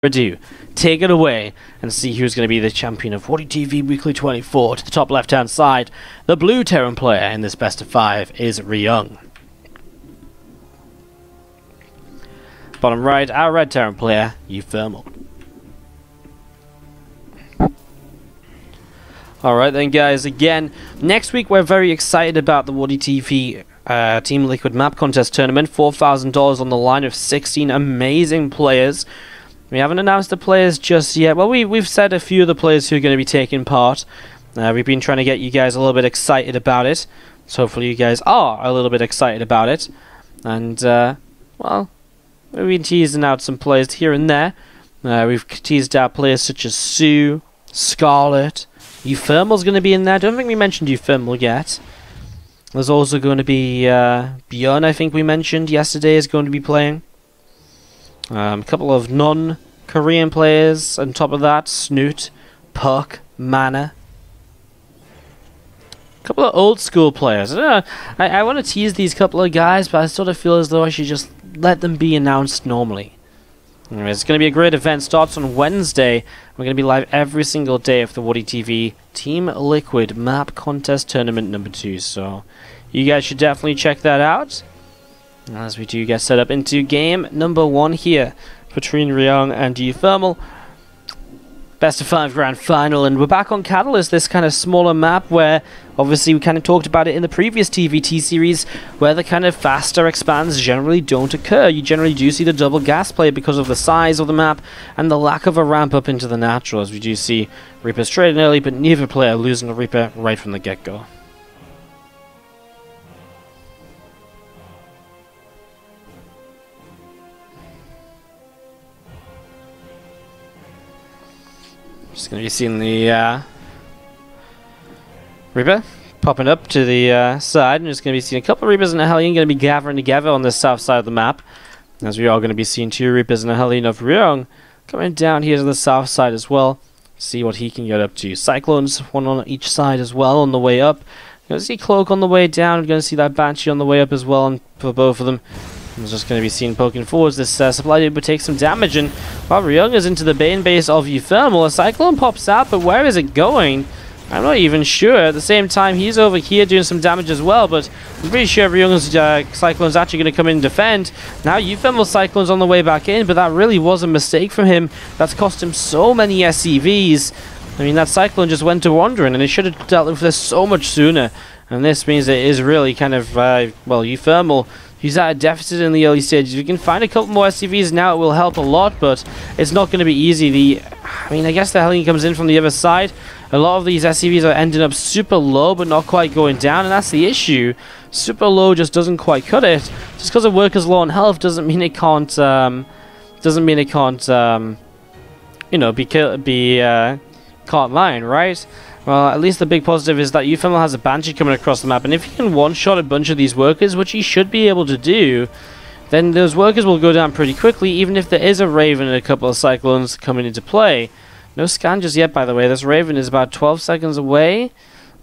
ado, take it away and see who's going to be the champion of WardiTV Weekly 24. To the top left hand side, the blue Terran player in this best of 5 is Ryung. Bottom right, our red Terran player, uThermal. Alright then guys, again, next week we're very excited about the WardiTV Team Liquid Map Contest Tournament. $4,000 on the line of 16 amazing players. We haven't announced the players just yet. Well, we've said a few of the players who are going to be taking part. We've been trying to get you guys a little bit excited about it. So hopefully you guys are a little bit excited about it. And, well, we've been teasing out some players here and there. We've teased out players such as Sue, Scarlet. uThermal's going to be in there. I don't think we mentioned uThermal yet. There's also going to be Bjorn, I think we mentioned yesterday, is going to be playing. A couple of non-Korean players on top of that. Snoot, Puck, Mana. A couple of old school players. I don't know. I want to tease these couple of guys, but I sort of feel as though I should just let them be announced normally. Anyway, it's going to be a great event. Starts on Wednesday. We're going to be live every single day of the WardiTV Team Liquid Map Contest Tournament number 2. So you guys should definitely check that out. As we do get set up into game number 1 here between Ryung and uThermal. Best of 5 grand final, and we're back on Catalyst, this kind of smaller map where obviously we kind of talked about it in the previous TvT series, where the kind of faster expands generally don't occur. You generally do see the double gas play because of the size of the map and the lack of a ramp up into the natural, as we do see Reapers trading early, but neither player losing a Reaper right from the get-go. Just going to be seeing the Reaper popping up to the side, and just going to be seeing a couple of Reapers and a Hellion going to be gathering together on the south side of the map. As we are going to be seeing 2 Reapers and a Hellion of Ryung coming down here to the south side as well. See what he can get up to. Cyclones, one on each side as well on the way up. You're going to see Cloak on the way down. You're going to see that Banshee on the way up as well, and for both of them. I'm just going to be seen poking forwards. This supply dude would take some damage, and while Ryung is into the main base of uThermal, a Cyclone pops out, but where is it going? I'm not even sure. At the same time, he's over here doing some damage as well, but I'm pretty sure Ryung's Cyclone's actually going to come in and defend. Now uThermal Cyclone's on the way back in, but that really was a mistake from him. That's cost him so many SCVs. I mean, that Cyclone just went to wandering, and it should have dealt with this so much sooner. And this means it is really kind of, well, uThermal, he's at a deficit in the early stages. If you can find a couple more SCVs now, it will help a lot, but it's not going to be easy. I mean, I guess the Hellion comes in from the other side. A lot of these SCVs are ending up super low, but not quite going down, and that's the issue. Super low just doesn't quite cut it. Just because a worker's low on health doesn't mean it can't, you know, can't line, right? Well, at least the big positive is that uThermal has a Banshee coming across the map, and if he can one-shot a bunch of these workers, which he should be able to do, then those workers will go down pretty quickly, even if there is a Raven and a couple of Cyclones coming into play. No scan just yet, by the way. This Raven is about 12 seconds away.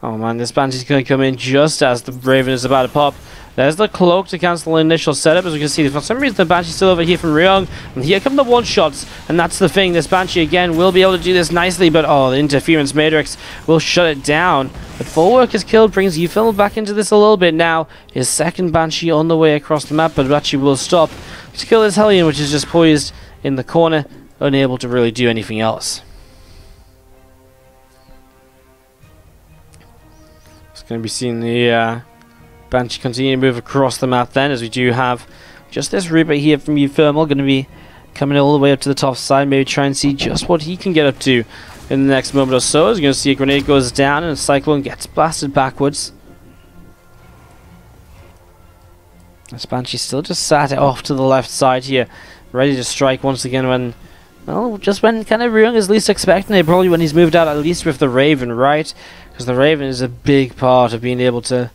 Oh man, this Banshee's going to come in just as the Raven is about to pop. There's the Cloak to cancel the initial setup. As we can see, for some reason the Banshee's still over here from Ryung, and here come the one-shots, and that's the thing. This Banshee again will be able to do this nicely, but oh, the Interference Matrix will shut it down. But 4 workers killed brings uThermal back into this a little bit now. His second Banshee on the way across the map, but actually will stop to kill this Hellion, which is just poised in the corner, unable to really do anything else. Just going to be seeing the Banshee continue to move across the map then, as we do have just this Reaper here from uThermal going to be coming all the way up to the top side. Maybe try and see just what he can get up to in the next moment or so. As you're going to see a grenade goes down and a Cyclone gets blasted backwards. This Banshee still just sat off to the left side here, ready to strike once again when, well, just when kind of Ryung is least expecting it, probably when he's moved out at least with the Raven, right? Because the Raven is a big part of being able to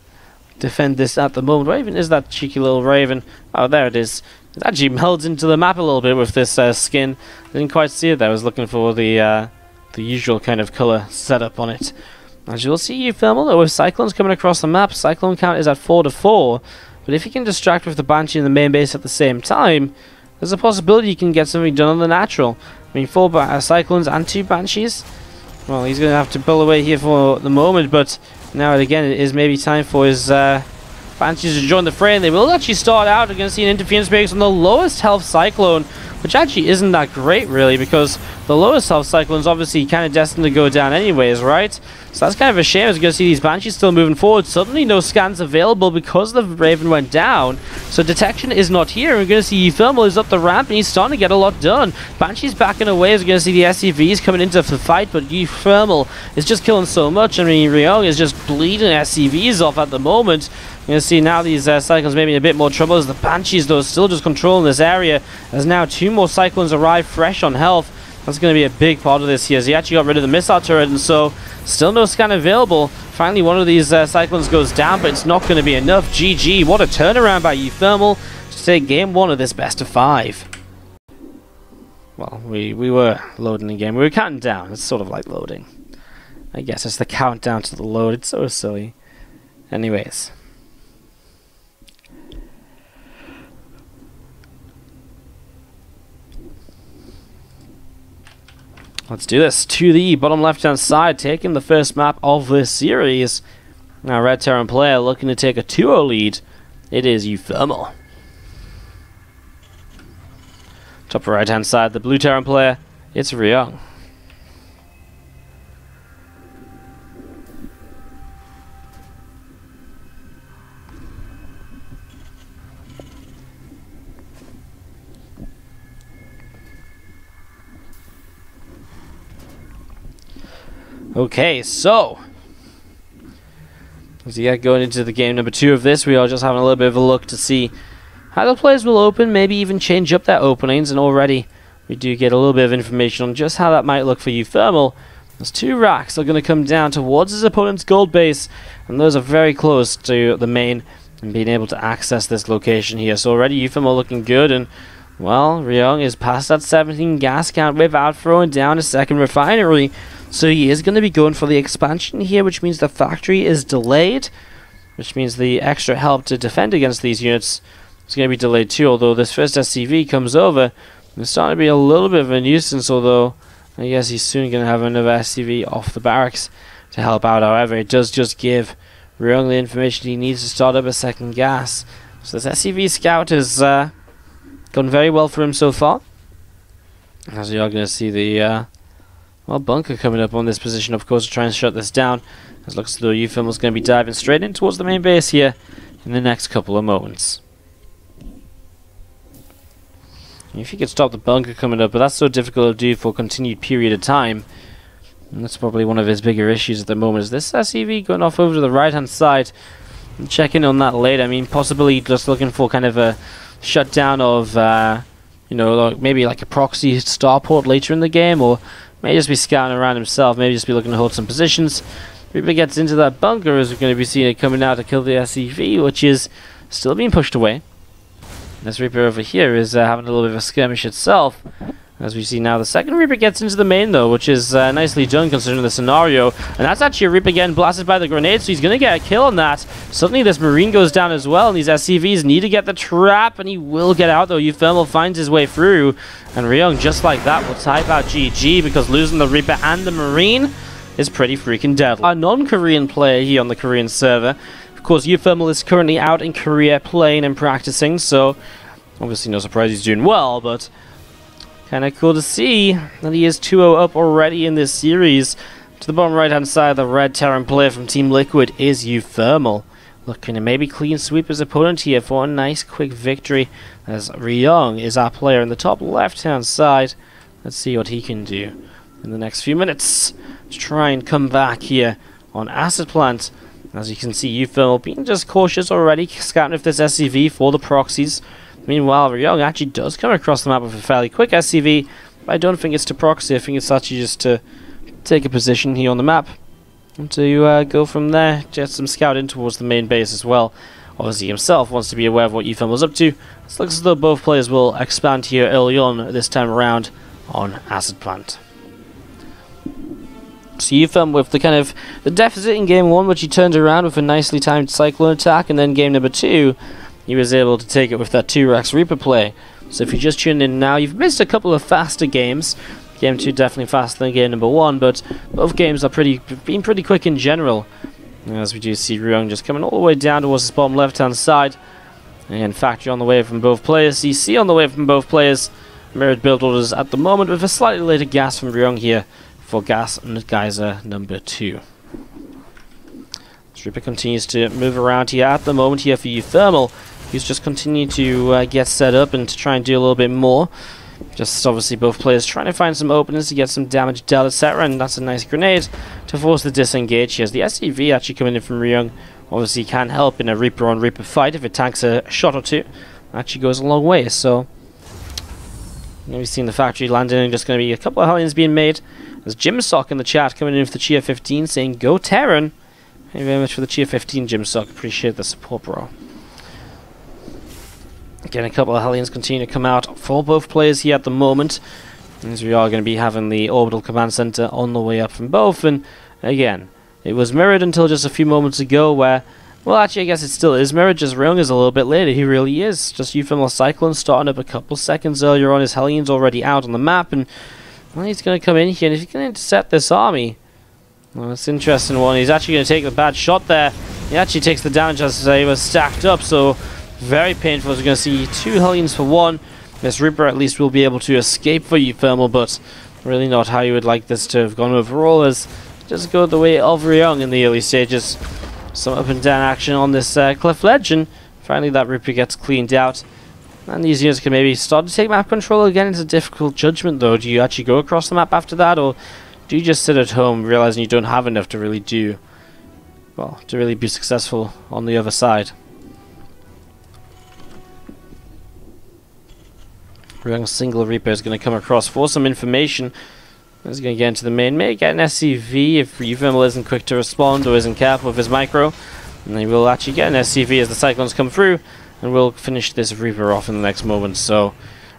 defend this at the moment. Where even is that cheeky little Raven? Oh, there it is. It actually melds into the map a little bit with this skin. Didn't quite see it there. I was looking for the usual kind of color setup on it. As you'll see, uThermal, though, with Cyclones coming across the map, Cyclone count is at 4 to 4. But if you can distract with the Banshee in the main base at the same time, there's a possibility you can get something done on the natural. I mean, 4 Cyclones and 2 Banshees. Well, he's going to have to pull away here for the moment, but now again it is maybe time for his Banshees to join the fray, and they will actually start out. We're going to see an interference breaks on the lowest health Cyclone, which actually isn't that great really, because the lowest health Cyclone is obviously kind of destined to go down anyways, right? So that's kind of a shame, as you're going to see these Banshees still moving forward. Suddenly no scans available because the Raven went down, so detection is not here. We're going to see uThermal is up the ramp, and he's starting to get a lot done. Banshees backing away, as you're going to see the SCVs coming into the fight, but uThermal is just killing so much. I mean, Ryung is just bleeding SCVs off at the moment. You're going to see now these Cyclones maybe in a bit more trouble, as the Banshees, though, still just controlling this area, as now 2 more Cyclones arrive fresh on health. That's going to be a big part of this here, as he actually got rid of the missile turret, and so still no scan available. Finally, one of these Cyclones goes down, but it's not going to be enough. GG, what a turnaround by uThermal to take game 1 of this best of 5. Well, we were loading the game. We were counting down. It's sort of like loading. I guess it's the countdown to the load. It's so silly. Anyways. Let's do this. To the bottom left-hand side, taking the first map of this series. Now, Red Terran player looking to take a 2-0 lead. It is uThermal. Top right-hand side, the blue Terran player, it's Ryung. Okay, so as we get going into the game number 2 of this, we are just having a little bit of a look to see how the players will open, maybe even change up their openings, and already we do get a little bit of information on just how that might look for uThermal. There's 2 racks that are going to come down towards his opponent's gold base, and those are very close to the main and being able to access this location here. So already uThermal looking good, and well, Ryung is past that 17 gas count without throwing down a second refinery. So he is going to be going for the expansion here, which means the factory is delayed, which means the extra help to defend against these units is going to be delayed too, although this first SCV comes over. It's starting to be a little bit of a nuisance, although I guess he's soon going to have another SCV off the barracks to help out. However, it does just give Ryung the information he needs to start up a second gas. So this SCV scout has gone very well for him so far. As you are going to see the well, bunker coming up on this position, of course, to try and shut this down. As looks as though uThermal's going to be diving straight in towards the main base here in the next couple of moments. If he could stop the bunker coming up, but that's so difficult to do for a continued period of time. And that's probably one of his bigger issues at the moment. Is this SCV going off over to the right-hand side? And check in on that later. I mean, possibly just looking for kind of a shutdown of, you know, maybe like a proxy starport later in the game, or may just be scouting around himself, maybe just be looking to hold some positions. Reaper gets into that bunker, as we're going to be seeing it coming out to kill the SCV, which is still being pushed away. This Reaper over here is having a little bit of a skirmish itself. As we see now, the second Reaper gets into the main, though, which is nicely done considering the scenario. And that's actually a Reaper getting blasted by the grenade, so he's going to get a kill on that. Suddenly, this Marine goes down as well, and these SCVs need to get the trap, and he will get out, though. uThermal finds his way through, and Ryung, just like that, will type out GG, because losing the Reaper and the Marine is pretty freaking deadly. A non-Korean player here on the Korean server. Of course, uThermal is currently out in Korea playing and practicing, so obviously no surprise he's doing well, but kind of cool to see that he is 2-0 up already in this series. To the bottom right-hand side, the Red Terran player from Team Liquid is uThermal. Looking to maybe clean sweep his opponent here for a nice quick victory, as Ryung is our player in the top left-hand side. Let's see what he can do in the next few minutes to try and come back here on Acid Plant. As you can see, uThermal being just cautious already, scouting if there's SCV for the proxies. Meanwhile, Ryung actually does come across the map with a fairly quick SCV, but I don't think it's to proxy. I think it's actually just to take a position here on the map and to go from there, get some scout in towards the main base as well. Obviously himself wants to be aware of what uThermal's up to. It looks as though both players will expand here early on this time around on Acid Plant. So uThermal with the kind of the deficit in game 1, which he turned around with a nicely timed Cyclone attack, and then game number 2 he was able to take it with that 2-Rex Reaper play. So if you're just tuning in now, you've missed a couple of faster games. Game 2 definitely faster than game number 1, but both games are being pretty quick in general. As we do see Ryung just coming all the way down towards the bottom left-hand side. And Factory on the way from both players. CC on the way from both players. Mirrored build orders at the moment with a slightly later gas from Ryung here for gas and geyser number 2. Reaper continues to move around here at the moment here for uThermal. He's just continuing to get set up and to try and do a little bit more. Just obviously both players trying to find some openings to get some damage dealt, etc. And that's a nice grenade to force the disengage here. As the SCV actually coming in from Ryung obviously can help in a Reaper on Reaper fight if it tanks a shot or two. Actually goes a long way. So we've seen the Factory landing, just going to be a couple of Hellions being made. There's Jimsock in the chat coming in for the Chia 15 saying go Terran. Thank you very much for the Chia 15, Jimsock. Appreciate the support, bro. Again, a couple of Hellions continue to come out for both players here at the moment, as we are going to be having the Orbital Command Center on the way up from both. And again, it was mirrored until just a few moments ago where, well, actually I guess it still is mirrored, just Ryung is a little bit later. He really is. Just uThermal Cyclone starting up a couple seconds earlier on. His Hellions already out on the map, and well, he's going to come in here, and if he's going to intercept this army, well, it's an interesting one. He's actually going to take the bad shot there. He actually takes the damage as they were stacked up, so very painful. As we're going to see 2 Hellions for 1. This Reaper at least will be able to escape for uThermal, but really not how you would like this to have gone overall, as just go the way of Ryung in the early stages. Some up and down action on this cliff ledge, and finally that Reaper gets cleaned out. And these units can maybe start to take map control again. It's a difficult judgment though. Do you actually go across the map after that, or do you just sit at home realizing you don't have enough to really do, well, to really be successful on the other side? Ryung's single Reaper is going to come across for some information. He's going to get into the main. May get an SCV if uThermal isn't quick to respond or isn't careful with his micro. And he will actually get an SCV as the Cyclones come through. And we'll finish this Reaper off in the next moment. So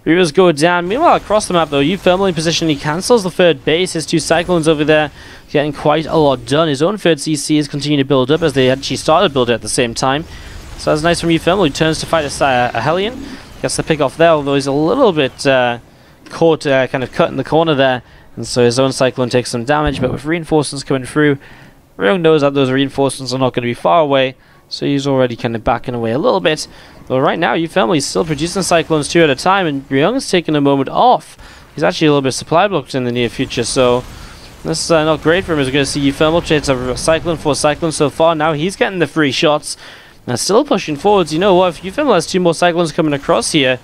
Reapers go down. Meanwhile, across the map though, uThermal in position. He cancels the third base. His 2 Cyclones over there getting quite a lot done. His own third CC is continuing to build up as they actually started building at the same time. So that's nice from uThermal. He turns to fight a Hellion. Gets the pick off there, although he's a little bit caught, kind of cut in the corner there. And so his own Cyclone takes some damage, but with reinforcements coming through, Ryung knows that those reinforcements are not going to be far away. So he's already kind of backing away a little bit. But right now, uThermal is still producing Cyclones 2 at a time, and Ryung is taking a moment off. He's actually a little bit supply blocked in the near future, so this is not great for him. As we're going to see uThermal chase a Cyclone for Cyclone so far. Now he's getting the free shots. Now still pushing forwards. You know what? If uThermal has 2 more Cyclones coming across here,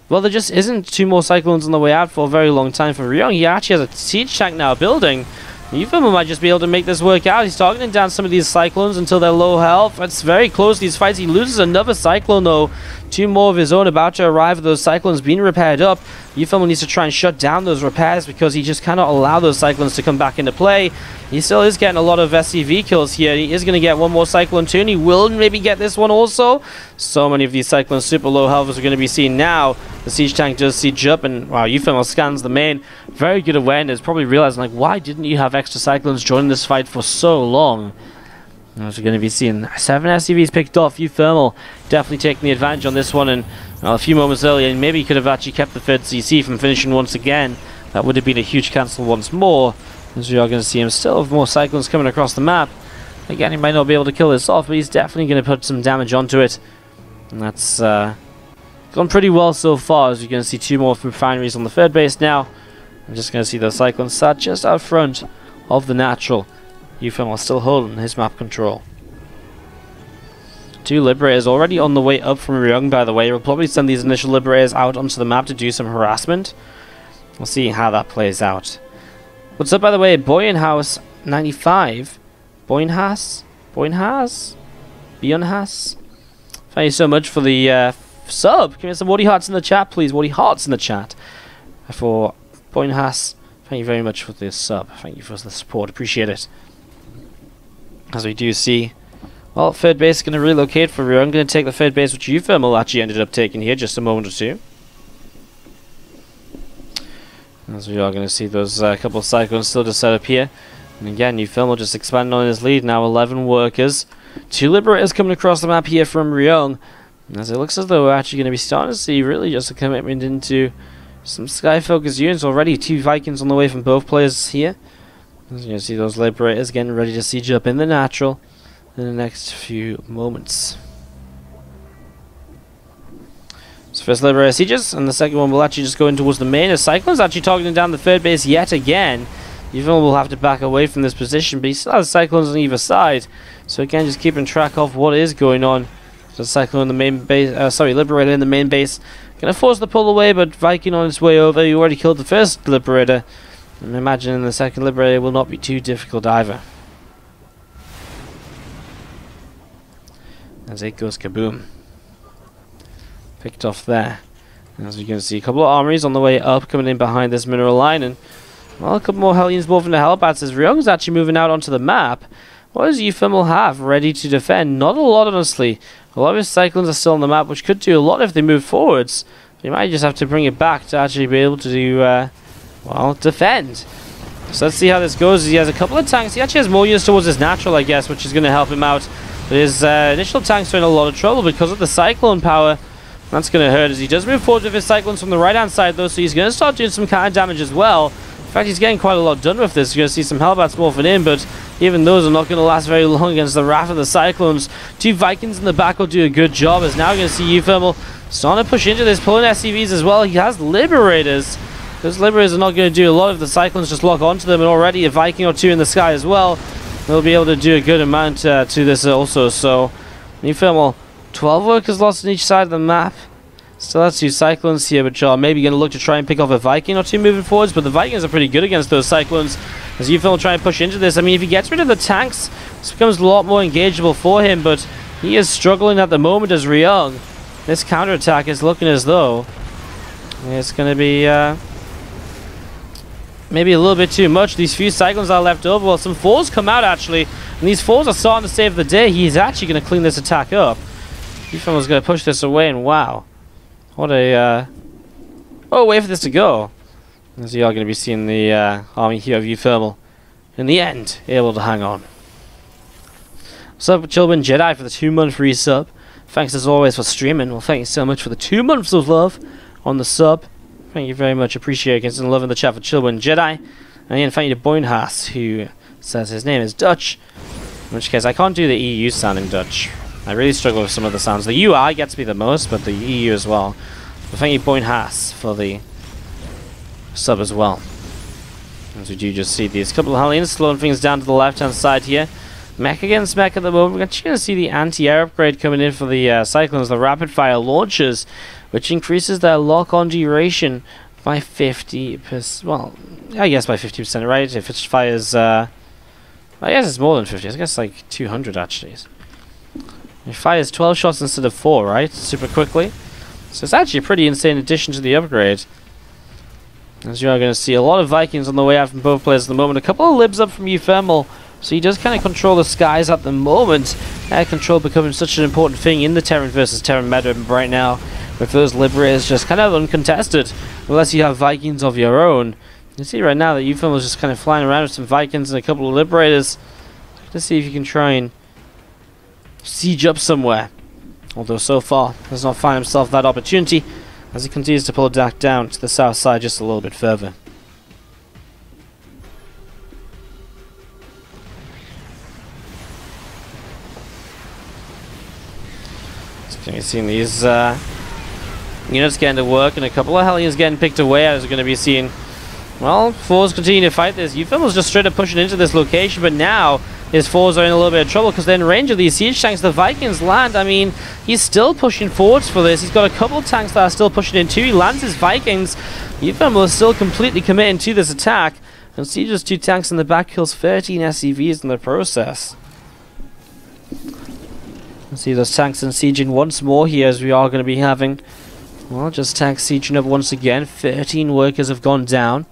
well, there just isn't 2 more Cyclones on the way out for a very long time for Ryung. He actually has a siege tank now building. uThermal might just be able to make this work out. He's targeting down some of these Cyclones until they're low health. It's very close, these fights. He loses another Cyclone, though. 2 more of his own about to arrive. Those Cyclones being repaired up. uThermal needs to try and shut down those repairs because he just cannot allow those Cyclones to come back into play. He still is getting a lot of SCV kills here. He is going to get 1 more Cyclone too, and he will maybe get this one also. So many of these Cyclones super low health as we're going to be seeing now. The siege tank does siege up, and wow, uThermal scans the main. Very good awareness. Probably realizing, like, why didn't you have extra Cyclones join this fight for so long? As we're going to be seeing 7 SCVs picked off. uThermal definitely taking the advantage on this one, and well, a few moments earlier, maybe he could have actually kept the third CC from finishing once again. That would have been a huge cancel once more. As we are going to see him still with more Cyclones coming across the map. Again, he might not be able to kill this off, but he's definitely going to put some damage onto it. And that's gone pretty well so far, as you're going to see 2 more refineries on the third base now. I'm just going to see the Cyclones sat just out front of the natural. uThermal still holding his map control. 2 Liberators already on the way up from Ryung, by the way. We'll probably send these initial Liberators out onto the map to do some harassment. We'll see how that plays out. What's up, by the way? Boyenhouse95. Boyenhas? Bionhas? Thank you so much for the sub. Give me some Wardy Hearts in the chat, please. Wardy Hearts in the chat. For Boyenhas, thank you very much for the sub. Thank you for the support. Appreciate it. As we do see, well, third base is going to relocate for Ryung. Going to take the third base, which uThermal actually ended up taking here just a moment or two. As we are going to see those couple of Cyclones still just set up here. And again, uThermal just expanding on his lead. Now 11 workers. 2 Liberators coming across the map here from Ryung. As it looks as though we're actually going to be starting to see really just a commitment into some Sky Focus units already. 2 Vikings on the way from both players here. As you can see, those Liberators getting ready to siege up in the natural in the next few moments. So first Liberator sieges, and the second one will actually just go in towards the main. As Cyclone's actually targeting down the third base yet again. uThermal will have to back away from this position, but he still has Cyclones on either side. So again, just keeping track of what is going on. So Cyclone in the main base, Liberator in the main base. Gonna force the pull away, but Viking on its way over. He already killed the first Liberator. I'm imagining the second Liberator will not be too difficult either. As it goes kaboom. Picked off there. As you can see, a couple of armories on the way up coming in behind this mineral line, and well, a couple more Hellions moving to Hellbats as Ryung is actually moving out onto the map. What does uThermal have ready to defend? Not a lot, honestly. A lot of his Cyclones are still on the map, which could do a lot if they move forwards. You might just have to bring it back to actually be able to do, well, defend. So let's see how this goes. He has a couple of tanks. He actually has more units towards his natural, I guess, which is going to help him out. But his initial tanks are in a lot of trouble because of the Cyclone power. That's going to hurt as he does move forward with his Cyclones from the right-hand side, though, so he's going to start doing some counter damage as well. In fact, he's getting quite a lot done with this. You're going to see some Hellbats morphing in, but even those are not going to last very long against the wrath of the Cyclones. 2 Vikings in the back will do a good job, as now we're going to see uThermal starting to push into this, pulling SCVs as well. He has Liberators. Those Liberators are not going to do a lot if the Cyclones just lock onto them, and already a Viking or 2 in the sky as well. They'll be able to do a good amount to this also. So uThermal, 12 workers lost on each side of the map. Still has 2 Cyclones here, which are maybe going to look to try and pick off a Viking or 2 moving forwards, but the Vikings are pretty good against those Cyclones. As uThermal try and push into this, I mean, if he gets rid of the tanks, this becomes a lot more engageable for him, but he is struggling at the moment as Ryung. This counterattack is looking as though it's going to be maybe a little bit too much. These few Cyclones are left over. Well, some 4s come out, actually, and these 4s are starting to save the day. He's actually going to clean this attack up. uThermal's going to push this away, and wow. What a, oh, wait for this to go. As you are going to be seeing the army here of uThermal, in the end, able to hang on. What's up, Children Jedi, for the 2-month resub. Thanks as always for streaming. Well, thank you so much for the 2 months of love on the sub. Thank you very much. Appreciate it. And love in the chat for Children Jedi. And again, thank you to Boinhaas, who says his name is Dutch. In which case, I can't do the EU sounding Dutch. I really struggle with some of the sounds. The UI gets me the most, but the EU as well. But thank you, Boinhaas, for the sub as well. As we do just see these couple of Hellions slowing things down to the left-hand side here. Mech against mech at the moment. We're actually going to see the anti-air upgrade coming in for the Cyclones, the rapid-fire launchers, which increases their lock-on duration by 50%. Well, I guess by 50%, right? If it fires, I guess it's more than 50. I guess like 200 actually. It fires 12 shots instead of 4, right? Super quickly. So it's actually a pretty insane addition to the upgrade. As you are going to see a lot of Vikings on the way out from both players at the moment. A couple of libs up from uThermal. So he does kind of control the skies at the moment. Air control becoming such an important thing in the Terran versus Terran meta right now. With those Liberators just kind of uncontested. Unless you have Vikings of your own. You can see right now that uThermal is just kind of flying around with some Vikings and a couple of Liberators. Let's see if you can try and siege up somewhere. Although so far does not find himself that opportunity as he continues to pull it back down to the south side just a little bit further. So can you see these units getting to work and a couple of Hellions getting picked away as we're going to be seeing, well, 4s continue to fight this. uThermal's just straight up pushing into this location, but now his 4s are in a little bit of trouble because they're in range of these siege tanks. The Vikings land. I mean, he's still pushing forwards for this. He's got a couple of tanks that are still pushing in too. He lands his Vikings. uThermal is still completely committing to this attack. And sieges 2 tanks in the back, kills 13 SCVs in the process. Let's see those tanks and sieging once more here as we are going to be having, well, just tanks sieging up once again. 13 workers have gone down.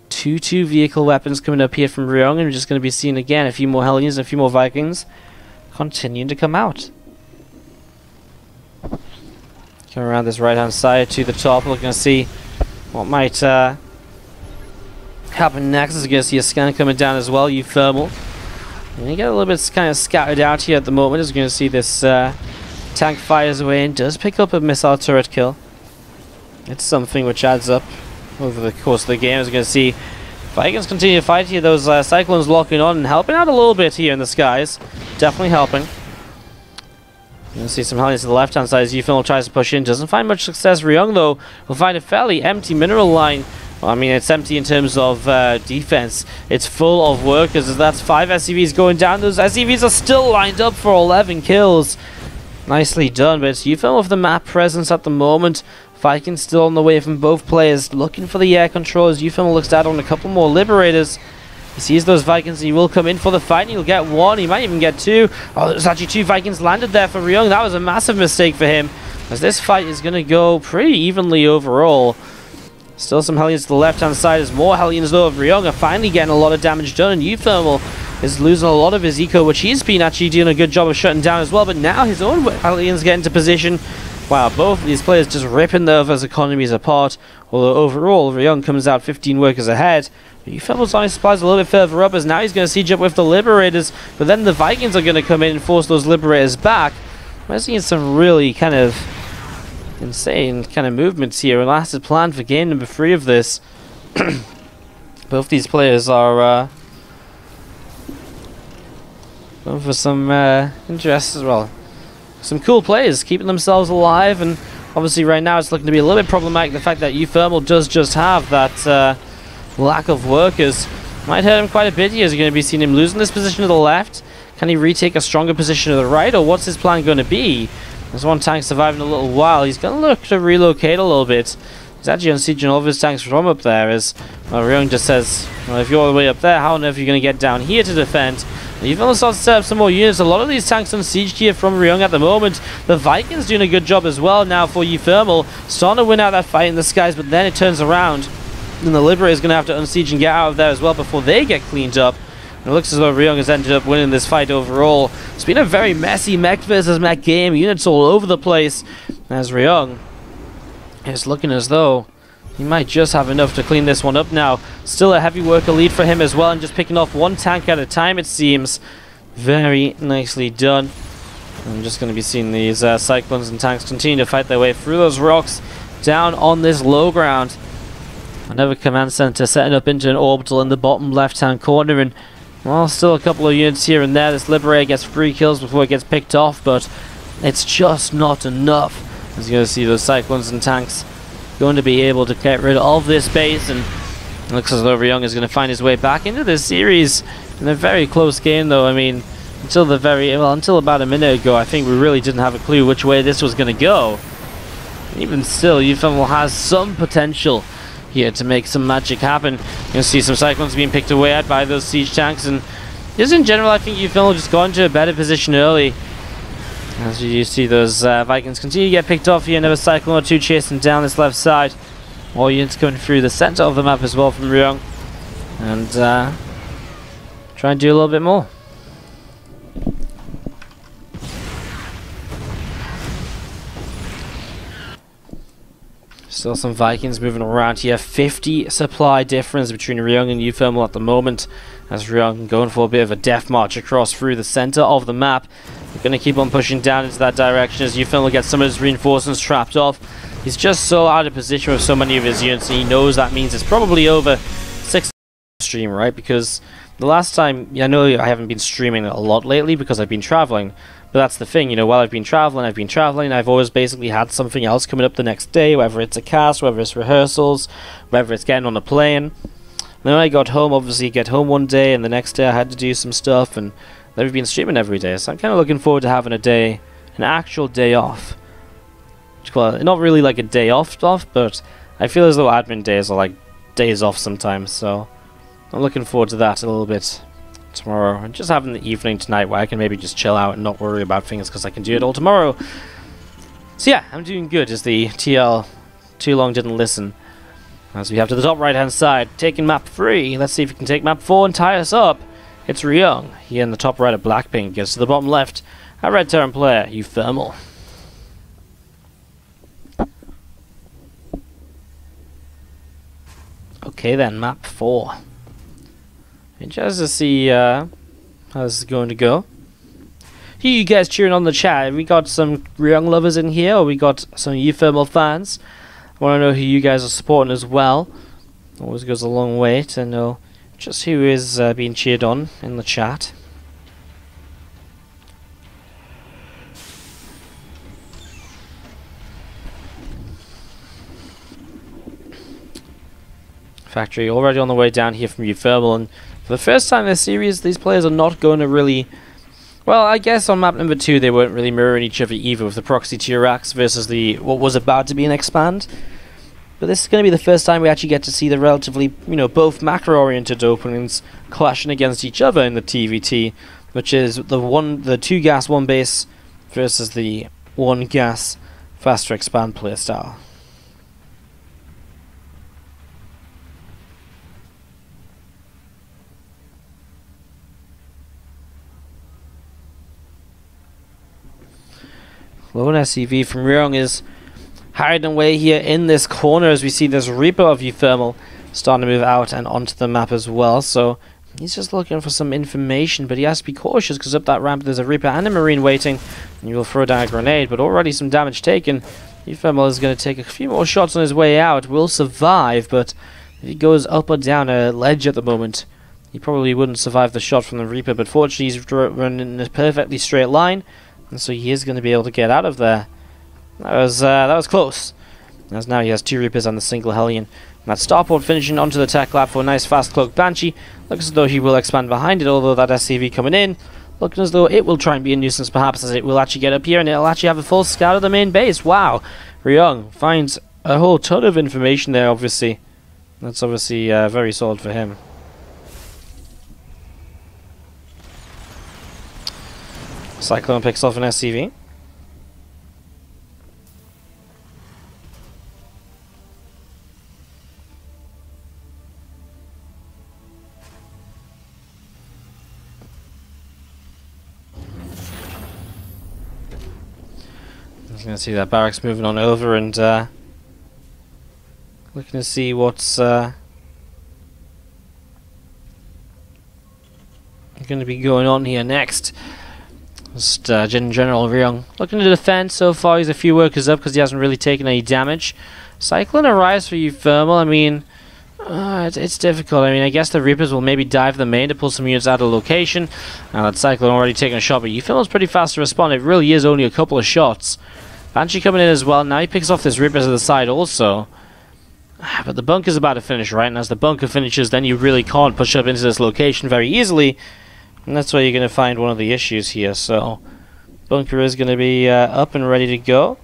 2 vehicle weapons coming up here from Ryung, and we're just going to be seeing again a few more Hellions and a few more Vikings continuing to come out. Come around this right hand side to the top, looking to see what might happen next. As you can see a scan coming down as well, uThermal. And you get a little bit kind of scattered out here at the moment. As you're going to see this tank fires away and does pick up a missile turret kill. It's something which adds up over the course of the game. As you're going to see, Vikings continue to fight here. Those Cyclones locking on and helping out a little bit here in the skies. Definitely helping. You'll see some Hellions to the left-hand side as uThermal tries to push in. Doesn't find much success. Ryung, though, will find a fairly empty mineral line. Well, I mean, it's empty in terms of defense. It's full of workers, as that's 5 SCVs going down. Those SCVs are still lined up for 11 kills. Nicely done, but it's uThermal with the map presence at the moment. Vikings still on the way from both players, looking for the air control as uThermal looks down on a couple more Liberators. He sees those Vikings and he will come in for the fight, and he'll get one, he might even get two. Oh, there's actually 2 Vikings landed there for Ryung. That was a massive mistake for him, as this fight is going to go pretty evenly overall. Still some Hellions to the left-hand side, as more Hellions though of Ryung are finally getting a lot of damage done, and uThermal is losing a lot of his eco, which he's been actually doing a good job of shutting down as well, but now his own Hellions get into position. Wow, both of these players just ripping the other's economies apart, although overall Ryung comes out 15 workers ahead. uThermal's army supplies a little bit further up, as now he's going to siege up with the Liberators, but then the Vikings are going to come in and force those Liberators back. We're seeing some really kind of insane kind of movements here, and that's the plan for game number 3 of this. Both these players are going for some interest as well. Some cool players keeping themselves alive, and obviously right now it's looking to be a little bit problematic. The fact that uThermal does just have that lack of workers might hurt him quite a bit here, as you're going to be seeing him losing this position to the left. Can he retake a stronger position to the right, or what's his plan going to be? There's one tank surviving a little while. He's going to look to relocate a little bit. He's actually unsieging all of his tanks from up there, as Ryung just says, well, if you're all the way up there, how on earth are you going to get down here to defend? You've also started to set up some more units. A lot of these tanks unsieged here from Ryung at the moment. The Vikings doing a good job as well now for uThermal. Starting to win out that fight in the skies, but then it turns around, and the Liberator is going to have to unsiege and get out of there as well before they get cleaned up. And it looks as though Ryung has ended up winning this fight overall. It's been a very messy mech versus mech game. Units all over the place, as Ryung is looking as though he might just have enough to clean this one up now. Still a heavy worker lead for him as well, and just picking off one tank at a time, it seems. Very nicely done. I'm just going to be seeing these Cyclones and tanks continue to fight their way through those rocks down on this low ground. Another command center setting up into an orbital in the bottom left-hand corner, and well, still a couple of units here and there. This Liberator gets 3 kills before it gets picked off, but it's just not enough. As you're going to see those Cyclones and tanks going to be able to get rid of this base, and it looks as though Ryung is going to find his way back into this series in a very close game, though. I mean, until about a minute ago, I think we really didn't have a clue which way this was going to go. Even still, uThermal has some potential here to make some magic happen. You're going to see some Cyclones being picked away at by those siege tanks, and just in general, I think uThermal just got into a better position early. As you see those Vikings continue to get picked off here, another Cyclone or 2 chasing down this left side. More units coming through the center of the map as well from Ryung. And try and do a little bit more. Still some Vikings moving around here. 50 supply difference between Ryung and uThermal at the moment, as Ryung going for a bit of a death march across through the center of the map. We're going to keep on pushing down into that direction as uThermal gets some of his reinforcements trapped off. He's just so out of position with so many of his units, and he knows that means it's probably over 6 stream, right? Because the last time, I know I haven't been streaming a lot lately because I've been traveling. But that's the thing, you know, while I've been traveling, I've always basically had something else coming up the next day, whether it's a cast, whether it's rehearsals, whether it's getting on a plane. Then I got home, obviously get home one day, and the next day I had to do some stuff, and then we've been streaming every day, so I'm kind of looking forward to having an actual day off. Well, not really like a day off, but I feel as though admin days are like days off sometimes, so I'm looking forward to that a little bit tomorrow, and just having the evening tonight where I can maybe just chill out and not worry about things because I can do it all tomorrow. So yeah, I'm doing good as the TL too long didn't listen. As we have to the top right hand side, taking map 3. Let's see if we can take map 4 and tie us up. It's Ryung. He in the top right of Blackpink gets to the bottom left. Our red Terran player, uThermal. Okay then, map 4. Just to see how this is going to go. Here you guys cheering on the chat. Have we got some Ryung lovers in here, or we got some uThermal fans? want to know who you guys are supporting as well. Always goes a long way to know just who is being cheered on in the chat. Factory already on the way down here from uThermal, and for the first time in this series, these players are not going to really... Well, I guess on map number 2 they weren't really mirroring each other either, with the proxy tier racks versus the what was about to be an expand. But this is going to be the first time we actually get to see the relatively, both macro-oriented openings clashing against each other in the TvT, which is the 2 gas 1 base versus the 1 gas faster expand playstyle. Lone SCV from Ryung is hiding away here in this corner as we see this Reaper of uThermal starting to move out and onto the map as well. So he's just looking for some information, but he has to be cautious because up that ramp there's a Reaper and a Marine waiting, and you'll throw down a grenade, but already some damage taken. uThermal is going to take a few more shots on his way out, will survive, but if he goes up or down a ledge at the moment, he probably wouldn't survive the shot from the Reaper, but fortunately he's running in a perfectly straight line, and so he is going to be able to get out of there. That was close. As now he has 2 Reapers and the single Hellion. And that starport finishing onto the tech lab for a nice fast cloak Banshee. Looks as though he will expand behind it, although that SCV coming in, looking as though it will try and be a nuisance perhaps, as it will actually get up here and it'll actually have a full scout of the main base. Wow. Ryung finds a whole ton of information there, obviously. That's obviously very solid for him. Cyclone picks off an SCV. I was going to see that barracks moving on over and looking to see what's going to be going on here next. Just in general, Ryung looking to defend. So far he's a few workers up because he hasn't really taken any damage. Cyclone arrives for uThermal. I mean, it's difficult. I mean, I guess the Reapers will maybe dive the main to pull some units out of location. Now that Cyclone already taken a shot, but uThermal's pretty fast to respond. It really is only a couple of shots. Banshee coming in as well. Now he picks off this Reaper to the side also. But the bunker's about to finish, right? And as the bunker finishes, then you really can't push up into this location very easily. And that's where you're going to find one of the issues here. So, bunker is going to be up and ready to go.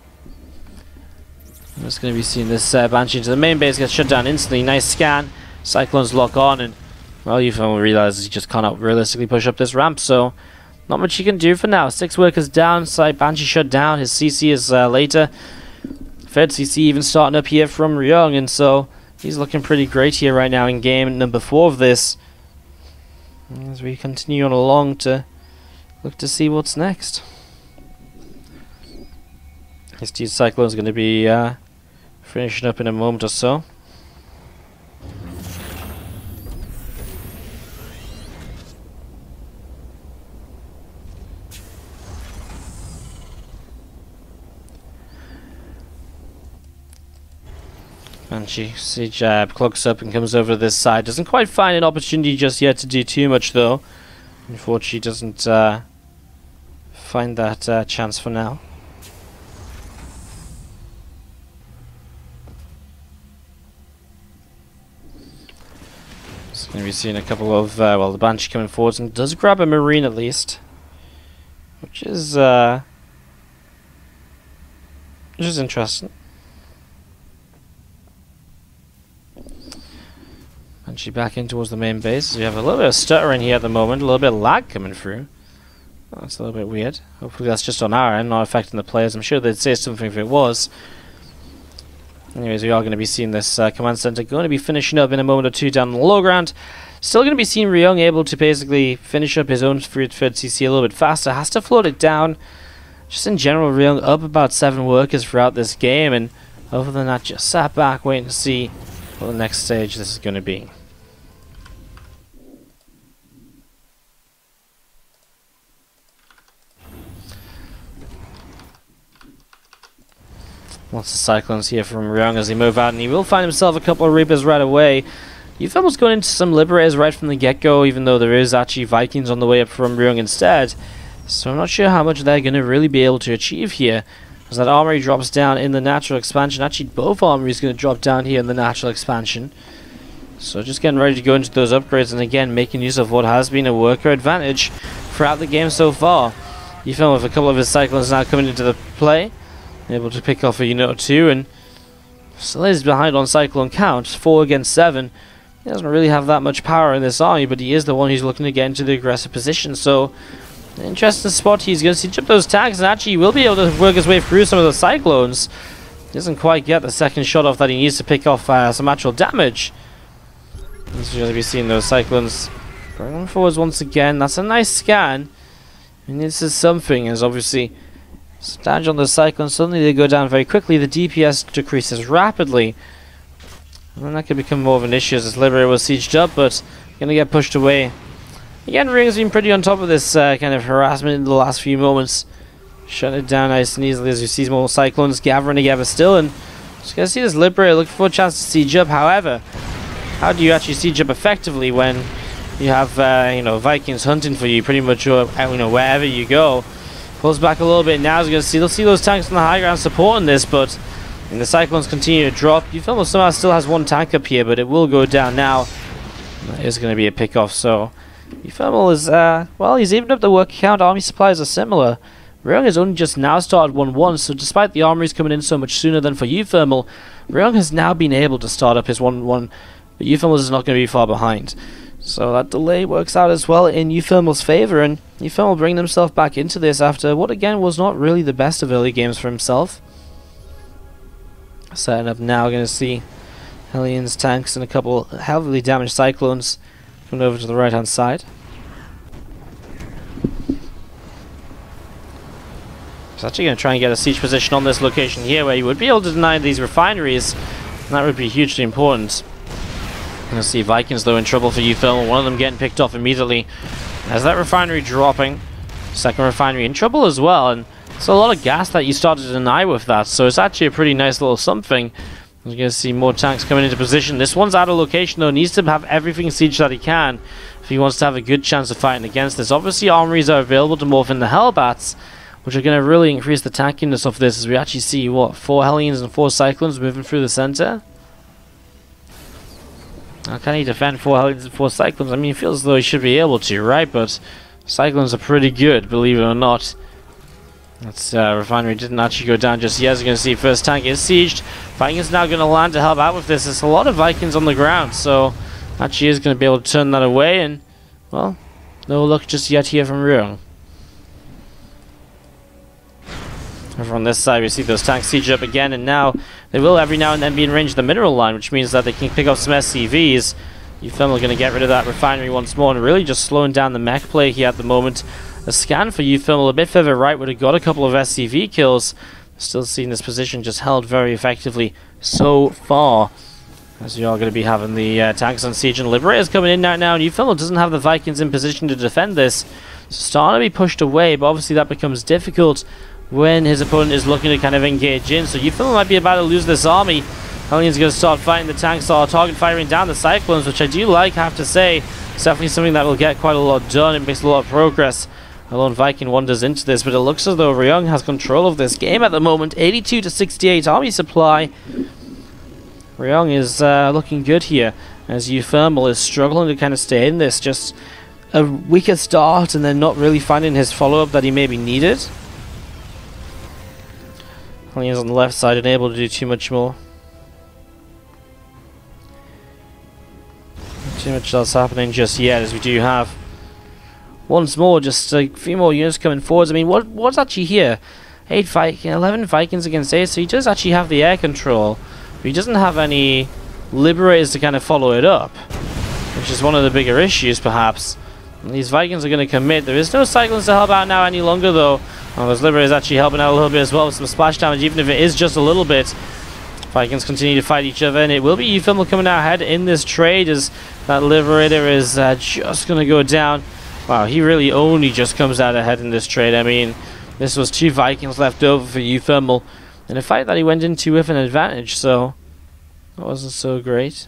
I'm just going to be seeing this Banshee into the main base, gets shut down instantly. Nice scan. Cyclones lock on, and well, uThermal realizes he just cannot realistically push up this ramp. So, not much he can do for now. 6 workers down. Banshee shut down. His CC is later. Third CC even starting up here from Ryung, and so he's looking pretty great here right now in game number 4 of this. As we continue on along to look to see what's next. This dude Cyclone is going to be finishing up in a moment or so. Banshee Siege clogs up and comes over to this side. Doesn't quite find an opportunity just yet to do too much though. Unfortunately doesn't find that chance for now. Just going to be seeing a couple of, well, the Banshee coming forwards and does grab a Marine at least. Which is interesting. Banshee back in towards the main base. We have a little bit of stuttering here at the moment, a little bit of lag coming through. Oh, that's a little bit weird. Hopefully that's just on our end, not affecting the players. I'm sure they'd say something if it was. Anyways, we are going to be seeing this command center going to be finishing up in a moment or two down on the low ground. Still going to be seeing Ryung able to basically finish up his own third CC a little bit faster. Has to float it down. Just in general, Ryung up about 7 workers throughout this game, and other than that, just sat back waiting to see what the next stage this is going to be. Lots of Cyclones here from Ryung as they move out, and he will find himself a couple of Reapers right away. uThermal's going into some Liberators right from the get-go, even though there is actually Vikings on the way up from Ryung instead. So I'm not sure how much they're going to really be able to achieve here. As that armory drops down in the natural expansion. Actually, both armories going to drop down here in the natural expansion. So just getting ready to go into those upgrades, and again, making use of what has been a worker advantage throughout the game so far. uThermal with a couple of his Cyclones now coming into the play. Able to pick off a unit or two, and still is behind on Cyclone count, 4 against 7. He doesn't really have that much power in this army, but he is the one who's looking to get into the aggressive position. So, an interesting spot. He's going to siege up those tanks, and actually he will be able to work his way through some of the Cyclones. He doesn't quite get the second shot off that he needs to pick off some actual damage. He's going to be seeing those Cyclones going forwards once again. That's a nice scan. And this is something, as obviously damage on the Cyclone, suddenly they go down very quickly. The DPS decreases rapidly. And then that could become more of an issue as this Liberator was sieged up, but going to get pushed away. Again, Ryung's been pretty on top of this kind of harassment in the last few moments. Shutting it down nice and easily as you see more Cyclones gathering together still. And just going to see this Liberator looking for a chance to siege up. However, how do you actually siege up effectively when you have Vikings hunting for you pretty much wherever you go? Pulls back a little bit now. They'll see those tanks on the high ground supporting this, but the Cyclones continue to drop. uThermal somehow still has one tank up here, but it will go down now. That is going to be a pick-off. So uThermal is well, he's evened up the work count. Army supplies are similar. Ryung has only just now started 1-1, so despite the armories coming in so much sooner than for uThermal, Ryung has now been able to start up his 1-1, but uThermal is not going to be far behind. So that delay works out as well in uThermal's favor, and uThermal bringing himself back into this after what again was not really the best of early games for himself. Setting up now, going to see Hellions tanks and a couple heavily damaged Cyclones coming over to the right hand side. He's actually going to try and get a siege position on this location here where you would be able to deny these refineries, and that would be hugely important. Going to see Vikings though in trouble for uThermal, one of them getting picked off immediately. As that refinery dropping, second refinery in trouble as well, and it's a lot of gas that you started to deny with that, so it's actually a pretty nice little something. You're going to see more tanks coming into position. This one's out of location though, needs to have everything sieged that he can if he wants to have a good chance of fighting against this. Obviously armories are available to morph in the Hellbats, which are going to really increase the tankiness of this as we actually see, what, 4 Hellions and 4 Cyclones moving through the center. Now, can he defend 4 Hellions and 4 Cyclones? I mean, it feels as though he should be able to, right? But Cyclones are pretty good, believe it or not. That's refinery didn't actually go down just yet. As you're going to see, first tank is sieged. Vikings now going to land to help out with this. There's a lot of Vikings on the ground, so actually is going to be able to turn that away. And, well, no luck just yet here from Ryung. Over on this side, we see those tanks siege up again, and now they will every now and then be in range of the mineral line, which means that they can pick up some SCVs. uThermal going to get rid of that refinery once more, and really just slowing down the mech play here at the moment. A scan for uThermal a bit further right would have got a couple of SCV kills. Still seeing this position just held very effectively so far. As you are going to be having the tanks on siege and Liberators coming in now, and uThermal doesn't have the Vikings in position to defend this. So starting to be pushed away, but obviously that becomes difficult when his opponent is looking to kind of engage in. So uThermal might be about to lose this army. Hellions going to start fighting the tanks, are target firing down the Cyclones, which I do like, have to say. It's definitely something that will get quite a lot done. It makes a lot of progress. A lone Viking wanders into this, but it looks as though Ryung has control of this game at the moment. 82 to 68 army supply. Ryung is looking good here, as uThermal is struggling to kind of stay in this. Just a weaker start and then not really finding his follow-up that he maybe needed. Hellions on the left side unable to do too much more. Not too much else happening just yet, as we do have once more just a few more units coming forwards. I mean, what's actually here? 11 Vikings against 8, so he does actually have the air control, but he doesn't have any Liberators to kind of follow it up, which is one of the bigger issues perhaps. And these Vikings are going to commit. There is no Cyclones to help out now any longer though. Oh, those Liberators actually helping out a little bit as well with some splash damage, even if it is just a little bit. Vikings continue to fight each other, and it will be uThermal coming out ahead in this trade as that Liberator is just going to go down. Wow, he really only just comes out ahead in this trade. I mean, this was 2 Vikings left over for uThermal. in a fight that he went into with an advantage, so that wasn't so great.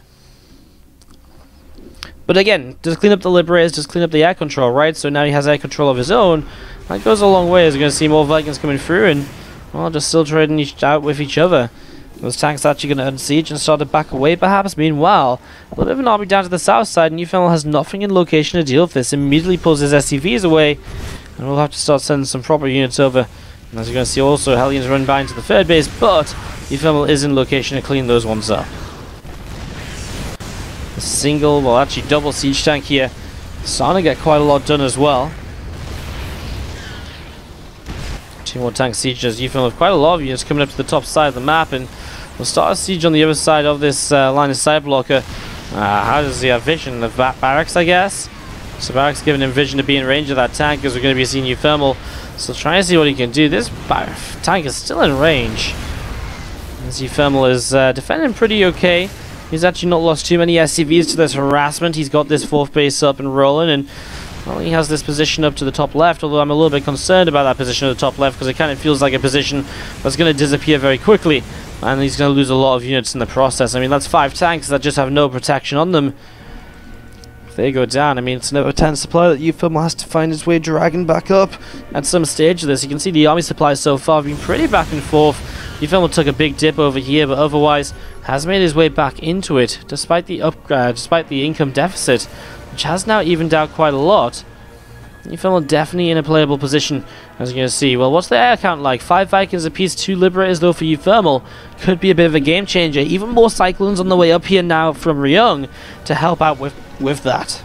But again, just clean up the Liberators, just clean up the air control, right? So now he has air control of his own. That goes a long way, as we're going to see more Vikings coming through and, well, just still trading out with each other. Those tanks actually going to unsiege and start to back away, perhaps. Meanwhile, a little bit of an army down to the south side, and uThermal has nothing in location to deal with this. Immediately pulls his SCVs away, and we'll have to start sending some proper units over. And as you're going to see also, Hellions run by into the third base, but uThermal is in location to clean those ones up. A single, well actually double siege tank here. Starting to get quite a lot done as well. Two more tank sieges. uThermal have quite a lot of units coming up to the top side of the map, and we'll start a siege on the other side of this line of sight blocker. How does he have vision? The barracks, I guess? So barracks giving him vision to be in range of that tank, because we're going to be seeing uThermal. So trying to see what he can do. This tank is still in range. As uThermal is defending pretty okay. He's actually not lost too many SCVs to this harassment. He's got this fourth base up and rolling, and well, he has this position up to the top left, although I'm a little bit concerned about that position at the top left, because it kind of feels like a position that's going to disappear very quickly, and he's going to lose a lot of units in the process. I mean, that's 5 tanks that just have no protection on them. If they go down, I mean, it's another 10 supply that uThermal has to find his way dragging back up at some stage of this. You can see the army supplies so far have been pretty back and forth. uThermal took a big dip over here, but otherwise has made his way back into it, despite the income deficit, which has now evened out quite a lot. uThermal definitely in a playable position, as you're going to see. Well, what's the air count like? 5 Vikings apiece, 2 Liberators though for uThermal. Could be a bit of a game changer. Even more Cyclones on the way up here now from Ryung to help out with that.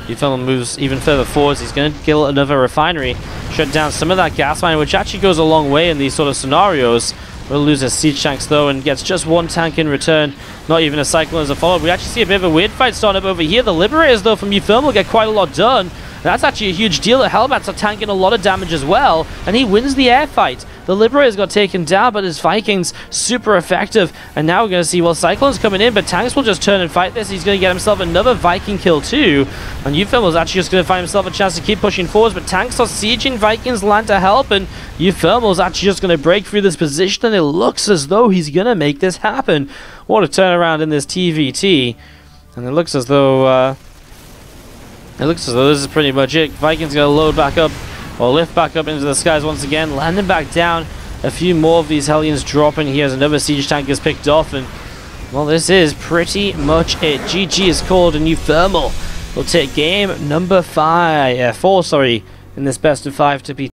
uThermal moves even further forwards. He's going to kill another refinery, shut down some of that gas mine, which actually goes a long way in these sort of scenarios. We'll lose his siege tanks though, and gets just 1 tank in return. Not even a Cyclone as a follow-up. We actually see a bit of a weird fight starting up over here. The Liberators though from uThermal get quite a lot done. That's actually a huge deal. The Hellbats are tanking a lot of damage as well, and he wins the air fight. The Liberators got taken down, but his Vikings super effective. And now we're going to see, well, Cyclone's coming in, but tanks will just turn and fight this. He's going to get himself another Viking kill too. And uThermal's actually just going to find himself a chance to keep pushing forwards, but tanks are sieging Vikings land to help, and uThermal's actually just going to break through this position, and it looks as though he's going to make this happen. What a turnaround in this TvT. And it looks as though this is pretty much it. Vikings going to load back up, or lift back up into the skies once again, landing back down. A few more of these Hellions dropping here as another siege tank is picked off, and well, this is pretty much it. GG is called, and uThermal will take game number 4, in this best of 5 to be